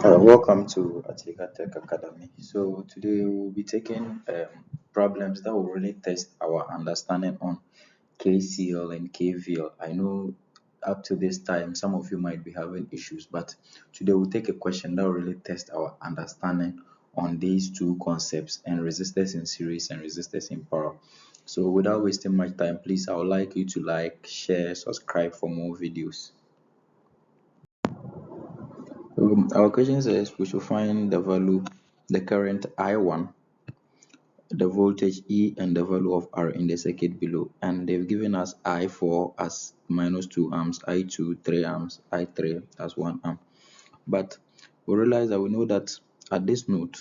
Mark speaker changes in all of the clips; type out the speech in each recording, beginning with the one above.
Speaker 1: Welcome to Atika Tech Academy. So today we'll be taking problems that will really test our understanding on KCL and KVL. I know up to this time some of you might be having issues, but today we'll take a question that will really test our understanding on these two concepts, and resistors in series and resistors in parallel. So without wasting much time, please, I would like you to like, share, subscribe for more videos. Our question says we should find the current I1, the voltage E, and the value of R in the circuit below. And they've given us I4 as minus 2 amps, I2 3 amps, I3 as 1 amp. But we realize that we know that at this node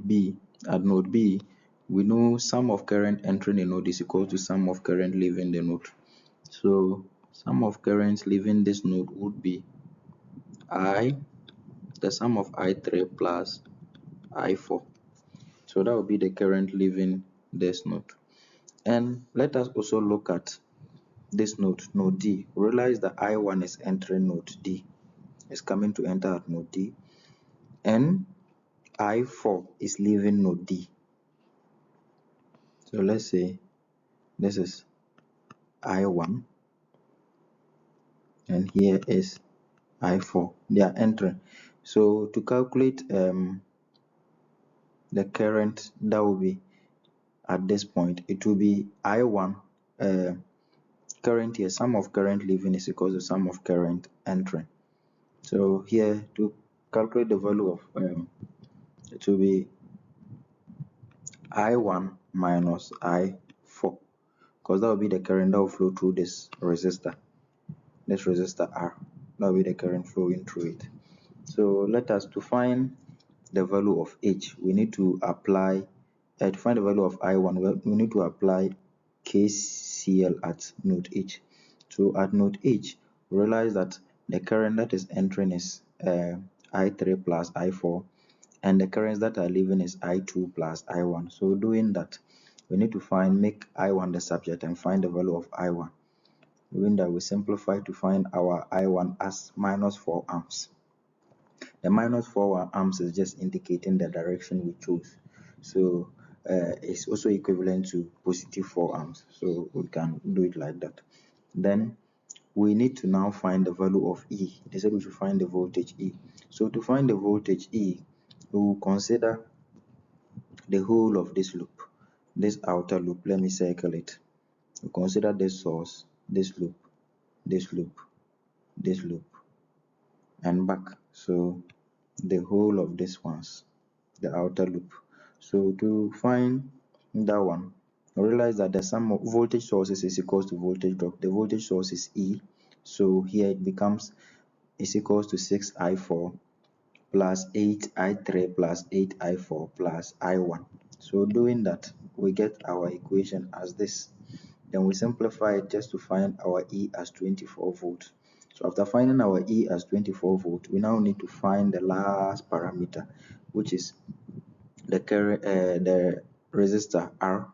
Speaker 1: B, we know sum of current entering the node is equal to sum of current leaving the node. So sum of current leaving this node would be the sum of I3 plus I4. So that will be the current leaving this node. And let us also look at this node D. Realize that I1 is entering node D, is coming to enter at node D, and I4 is leaving node D. So let's say this is I1 and here is I4. They are entering. So to calculate the current that will be at this point, it will be I1 current here, sum of current leaving is equal to sum of current entering. So here to calculate the value of it will be I1 minus I4, because that will be the current that will flow through this resistor R. That will be the current flowing through it. So let us, to find the value of H, we need to apply to find the value of I1, we need to apply KCL at node H. So at node H, realize that the current that is entering is I3 plus I4, and the currents that are leaving is I2 plus I1. So doing that, we need to make I1 the subject and find the value of I1. Doing that, we simplify to find our I1 as minus 4 amps. The minus 4 amps is just indicating the direction we chose. So it's also equivalent to positive 4 amps. So we can do it like that. Then we need to now find the value of E. They said we should find the voltage E. So to find the voltage E, we will consider the whole of this loop, this outer loop. Let me circle it. We consider this source, this loop, this loop, this loop, and back. So the whole of this ones, the outer loop. So to find that one, realize that the sum of voltage sources is equals to voltage drop. The voltage source is E, so here it becomes is equals to 6I4 plus 8I3 plus 8I4 plus I1. So doing that, we get our equation as this. Then we simplify it just to find our E as 24 volts. So after finding our E as 24 volts, we now need to find the last parameter, which is the resistor R.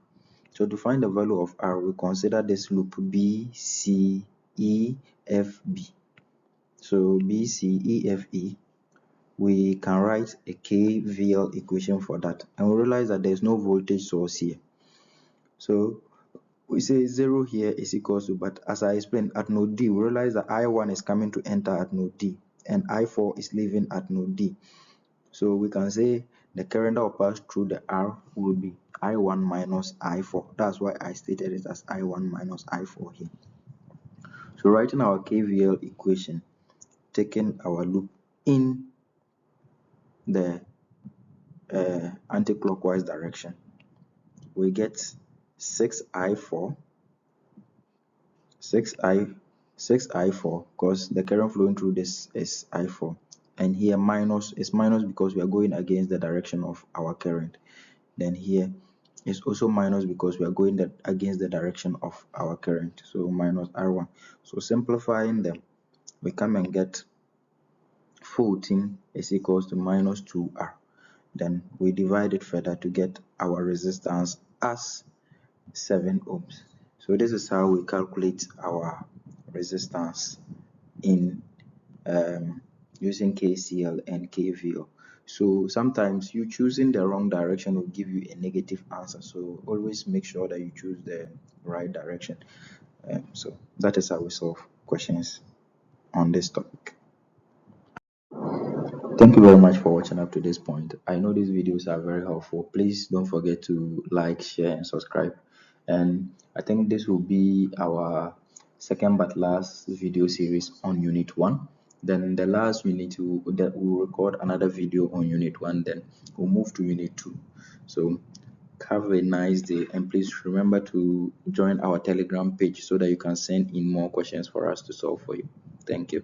Speaker 1: So to find the value of R, we consider this loop B, C, E, F, B. So B, C, E, F, E. We can write a KVL equation for that, and we realize that there is no voltage source here. So we say 0 here is equals to, but as I explained, at node D, we realize that I1 is coming to enter at node D, and I4 is leaving at node D. So we can say the current that will pass through the R will be I1 minus I4. That's why I stated it as I1 minus I4 here. So writing our KVL equation, taking our loop in the anti-clockwise direction, we get 6I4 because the current flowing through this is I4, and here minus is minus because we are going against the direction of our current. Then here is also minus because we are going against the direction of our current, so minus R1. So simplifying them, we come and get 14 is equals to minus 2R. Then we divide it further to get our resistance as 7 ohms. So this is how we calculate our resistance in using KCL and KVL. So sometimes you choosing the wrong direction will give you a negative answer. So always make sure that you choose the right direction. So that is how we solve questions on this topic. Thank you very much for watching up to this point. I know these videos are very helpful. Please don't forget to like, share, and subscribe. And I think this will be our second but last video series on Unit 1. Then the last unit that we'll record another video on Unit 1. Then we'll move to Unit 2. So have a nice day, and please remember to join our Telegram page so that you can send in more questions for us to solve for you. Thank you.